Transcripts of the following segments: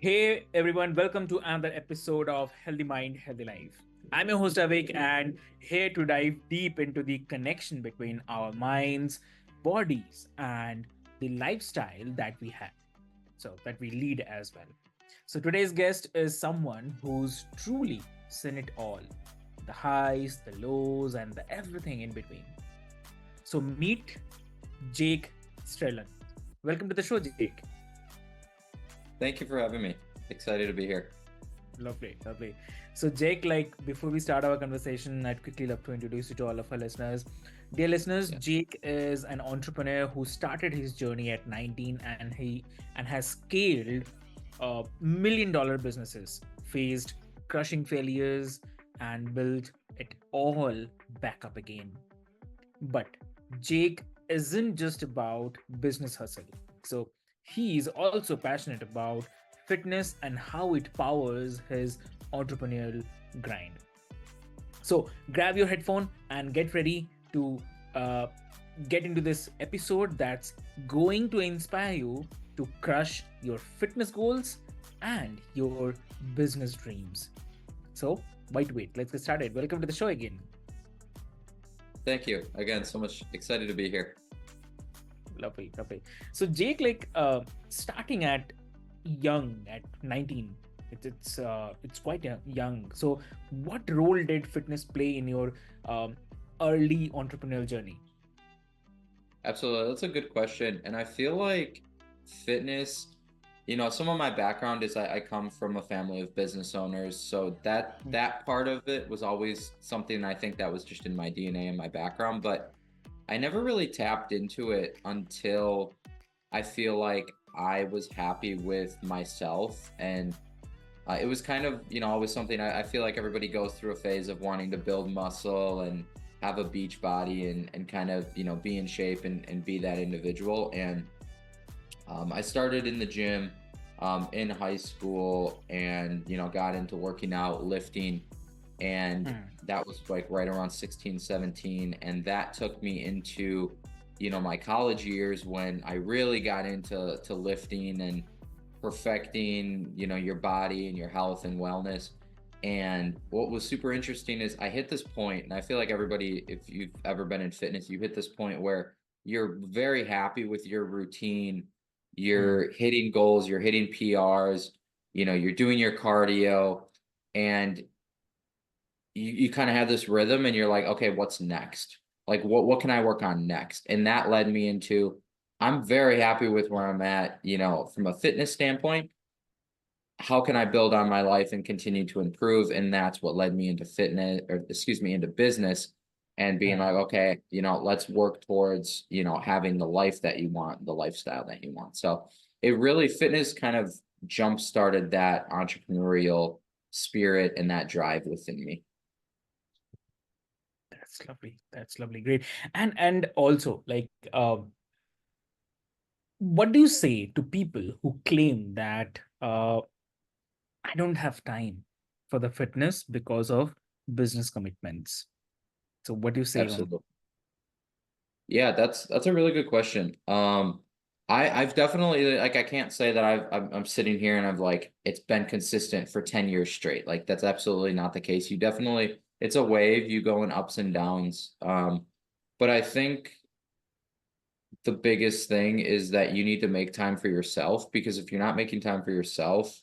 Hey everyone, welcome to another episode of Healthy Mind, Healthy Life. I'm your host Avik, and here to dive deep into the connection between our minds, bodies, and the lifestyle that we have, so that we lead as well. So today's guest is someone who's truly seen it all, the highs, the lows, and the everything in between. So meet Jake Streln. Welcome to the show, Jake. Thank you for having me. Excited to be here. Lovely, lovely. So, Jake, before we start our conversation, I'd quickly love to introduce you to all of our listeners. Dear listeners, Yeah. Jake is an entrepreneur who started his journey at 19 and has scaled $1 million businesses, faced crushing failures, and built it all back up again. But Jake isn't just about business hustle. So he's also passionate about fitness and how it powers his entrepreneurial grind. So grab your headphone and get ready to uh, get into this episode that's going to inspire you to crush your fitness goals and your business dreams. So, wait, let's get started. Welcome to the show again. Thank you. Again, so much excited to be here. Lovely, lovely. So Jake, starting at young at 19, it's quite young. So what role did fitness play in your um, early entrepreneurial journey? Absolutely. That's a good question. And I feel like fitness, some of my background is I come from a family of business owners. So that part of it was always something I think that was just in my DNA and my background. But I never really tapped into it until I feel like I was happy with myself. And it was kind of, always something I feel like everybody goes through a phase of wanting to build muscle and have a beach body and kind of, be in shape and be that individual. And I started in the gym in high school and, got into working out, lifting. And Hmm. that was like right around 16, 17. And that took me into, my college years when I really got into lifting and perfecting, your body and your health and wellness. And what was super interesting is I hit this point, and I feel like everybody, if you've ever been in fitness, you hit this point where you're very happy with your routine. Hmm. You're hitting goals, you're hitting PRs, you're doing your cardio, and you kind of have this rhythm and you're like, okay, what's next? Like what can I work on next? And that led me into I'm very happy with where I'm at, from a fitness standpoint. How can I build on my life and continue to improve? And that's what led me into fitness, or excuse me, into business and being Hmm. like, okay, let's work towards, having the life that you want, the lifestyle that you want. So it really fitness kind of jump started that entrepreneurial spirit and that drive within me. That's lovely. That's lovely. Great. And also, what do you say to people who claim that I don't have time for the fitness because of business commitments? So, what do you say on? Absolutely. Yeah, that's a really good question. I've definitely like I can't say that I'm sitting here and I've like it's been consistent for 10 years straight. Like that's absolutely not the case. You definitely it's a wave, you go in ups and downs. But I think the biggest thing is that you need to make time for yourself because if you're not making time for yourself,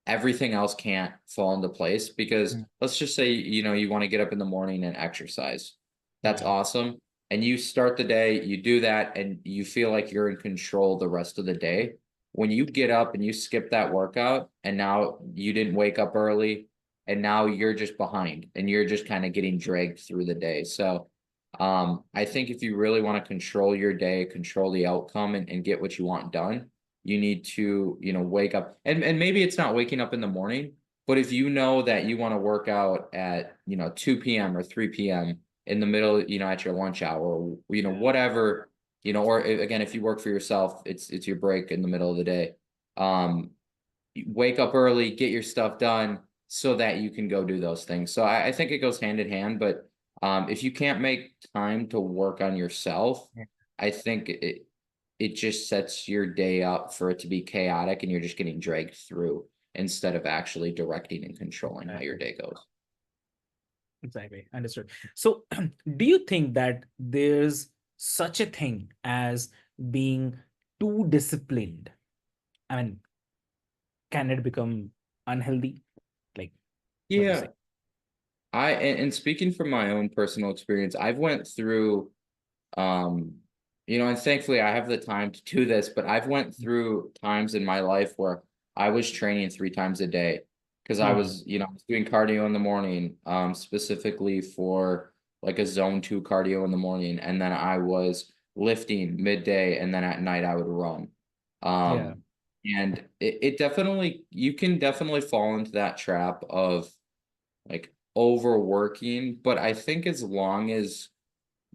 everything else can't fall into place because Mm. let's just say you want to get up in the morning and exercise. That's Yeah. awesome. And you start the day, you do that and you feel like you're in control the rest of the day. When you get up and you skip that workout and now you didn't wake up early and now you're just behind and you're just kind of getting dragged through the day. So I think if you really want to control your day, control the outcome and get what you want done, you need to, wake up and maybe it's not waking up in the morning, but if you know that you want to work out at, 2 p.m. or 3 p.m. in the middle, at your lunch hour, Yeah. whatever, or again, if you work for yourself, it's your break in the middle of the day. Um, wake up early, get your stuff done so that you can go do those things. So I think it goes hand in hand, but if you can't make time to work on yourself, Yeah. I think it. it just sets your day up for it to be chaotic and you're just getting dragged through instead of actually directing and controlling how your Exactly. day goes. Exactly. Understood. So, do you think that there's such a thing as being too disciplined? I mean, can it become unhealthy? Like, what do you say? Yeah. And speaking from my own personal experience, I've went through um and thankfully I have the time to do this, but I've went through times in my life where I was training 3 times a day because I Hmm. was, I was doing cardio in the morning, specifically for like a zone 2 cardio in the morning, and then I was lifting midday, and then at night I would run. Yeah. And it definitely, you can definitely fall into that trap of like overworking, but I think as long as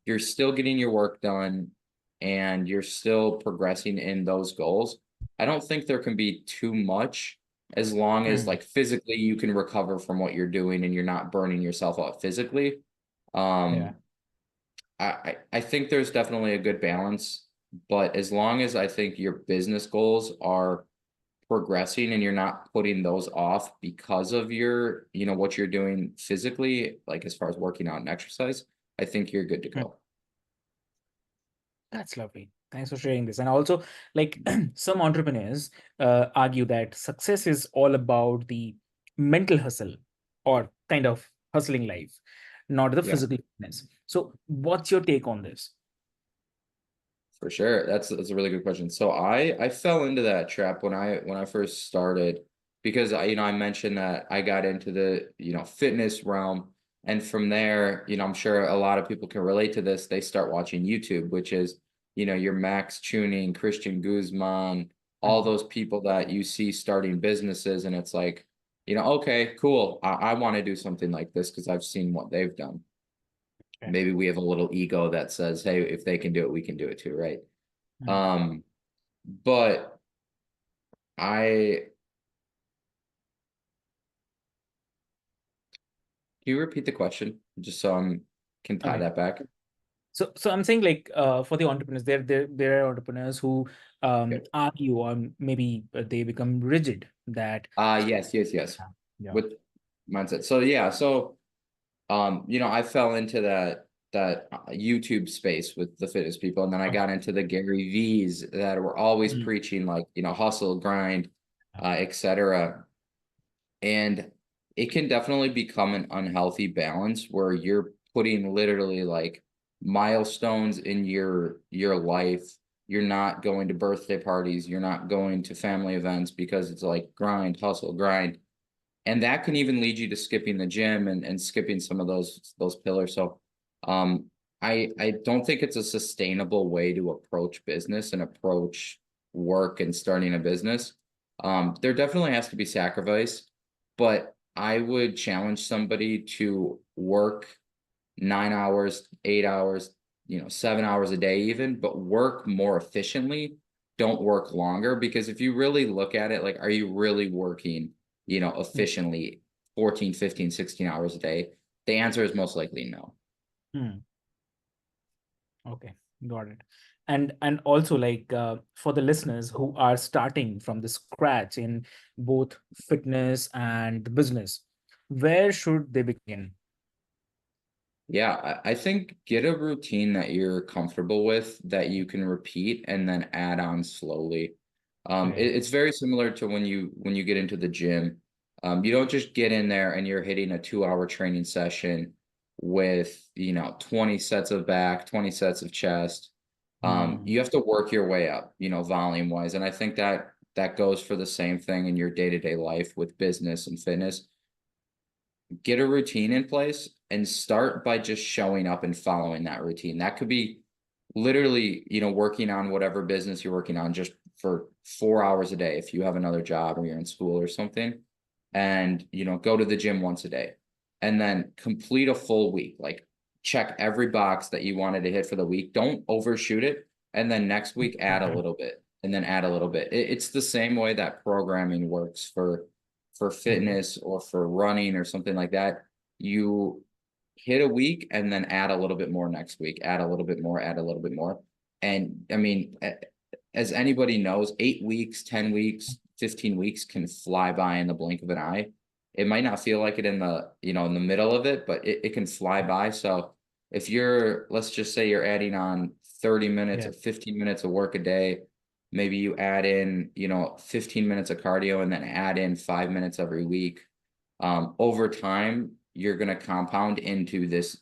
you're still getting your work done and you're still progressing in those goals, I don't think there can be too much, as long as Hmm. like physically you can recover from what you're doing and you're not burning yourself out physically. Yeah. Um, I think there's definitely a good balance, but as long as I think your business goals are progressing and you're not putting those off because of your, what you're doing physically, like as far as working out and exercise, I think you're good to Hmm. go. That's lovely. Thanks for sharing this. And also, like some entrepreneurs argue that success is all about the mental hustle or kind of hustling life, not the Yeah. physical fitness. So, what's your take on this? For sure. That's a really good question. So I fell into that trap when I first started, because I mentioned that I got into the, fitness realm, and from there, I'm sure a lot of people can relate to this. They start watching YouTube, which is, your Max Tuning, Christian Guzman, all Mhm. those people that you see starting businesses, and it's like, okay, cool. I want to do something like this because I've seen what they've done. Okay. Maybe we have a little ego that says, hey, if they can do it, we can do it too, right? Mm. Um, but I can you repeat the question just so I can tie Okay. that back? So I'm saying like for the entrepreneurs, there are entrepreneurs who Yep. argue or maybe they become rigid that Yes, yes, yes. yeah. With mindset. So yeah, so I fell into that YouTube space with the fitness people, and then I Okay. got into the Gary V's that were always Mm. preaching like, hustle, grind, etc. And it can definitely become an unhealthy balance where you're putting literally like milestones in your life. You're not going to birthday parties, you're not going to family events because it's like grind, hustle, grind. And that can even lead you to skipping the gym and skipping some of those pillars. So um I don't think it's a sustainable way to approach business and approach work and starting a business. There definitely has to be sacrifice, but I would challenge somebody to work 9 hours, 8 hours, 7 hours a day even, but work more efficiently. Don't work longer, because if you really look at it, like, are you really working, Mm. efficiently 14, 15, 16 hours a day? The answer is most likely no. Mm. Okay, got it. And also like for the listeners who are starting from the scratch in both fitness and the business, where should they begin? Yeah, I think get a routine that you're comfortable with, that you can repeat and then add on slowly. Okay. It's very similar to when you get into the gym. You don't just get in there and you're hitting a 2 hour training session with 20 sets of back, 20 sets of chest. Hmm. You have to work your way up, volume wise, and I think that goes for the same thing in your day-to-day life with business and fitness. Get a routine in place and start by just showing up and following that routine. That could be literally, working on whatever business you're working on just for 4 hours a day if you have another job or you're in school or something. And, go to the gym once a day and then complete a full week. Like, check every box that you wanted to hit for the week. Don't overshoot it. And then next week, add a Okay. little bit and then add a little bit. It's the same way that programming works for Mhm. fitness or for running or something like that. You hit a week and then add a little bit more next week, add a little bit more, add a little bit more. And I mean, as anybody knows, 8 weeks, 10 weeks, 15 weeks can fly by in the blink of an eye. It might not feel like it in the, in the middle of it, but it can fly by. So if you're, let's just say you're adding on 30 minutes Yeah, or 15 minutes of work a day, maybe you add in, 15 minutes of cardio and then add in 5 minutes every week. Over time, you're going to compound into this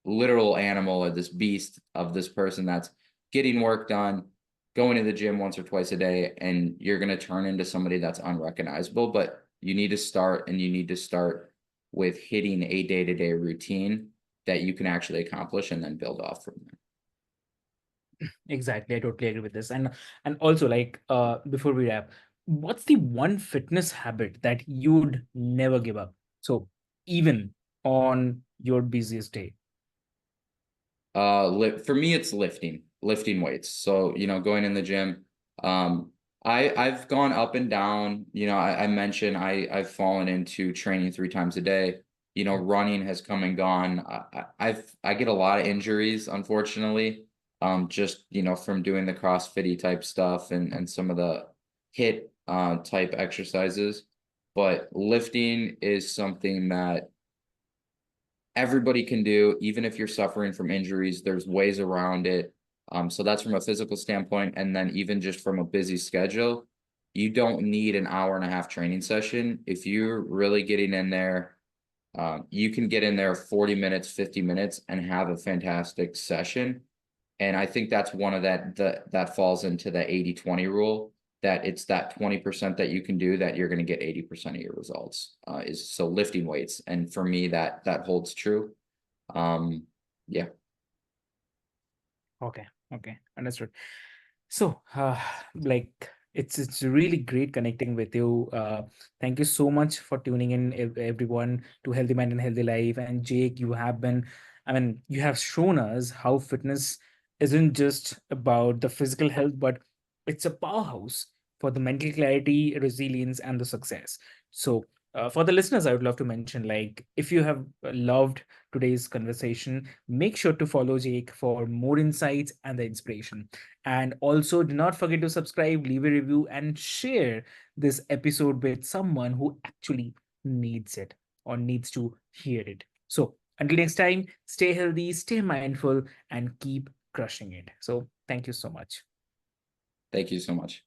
literal animal or this beast of this person that's getting work done, going to the gym once or twice a day, and you're going to turn into somebody that's unrecognizable. But you need to start, and you need to start with hitting a day-to-day routine that you can actually accomplish and then build off from there. exactly. I totally agree with this. And also, like, before we wrap, what's the one fitness habit that you'd never give up? So even on your busiest day. For me, it's lifting weights. So, going in the gym. I've gone up and down. I mentioned I've fallen into training 3 times a day. Running has come and gone. I get a lot of injuries, unfortunately. Just, from doing the CrossFit type stuff and some of the hit type exercises. But lifting is something that everybody can do, even if you're suffering from injuries. There's ways around it. So that's from a physical standpoint. And then even just from a busy schedule, you don't need an hour and a half training session. If you're really getting in there, you can get in there 40 minutes, 50 minutes and have a fantastic session. And I think that's one of that falls into the 80-20 rule, that it's that 20% that you can do that you're going to get 80% of your results, is so lifting weights. And for me, that holds true. Yeah. Okay, okay, understood. So, like, it's really great connecting with you. Thank you so much for tuning in, everyone, to Healthy Mind and Healthy Life. And Jake, I mean, you have shown us how fitness isn't just about the physical health, but it's a powerhouse for the mental clarity, resilience, and the success. So, for the listeners, I would love to mention, like, if you have loved today's conversation, make sure to follow Jake for more insights and the inspiration. And also, do not forget to subscribe, leave a review, and share this episode with someone who actually needs it or needs to hear it. So, until next time, stay healthy, stay mindful, and keep crushing it. So, thank you so much. Thank you so much.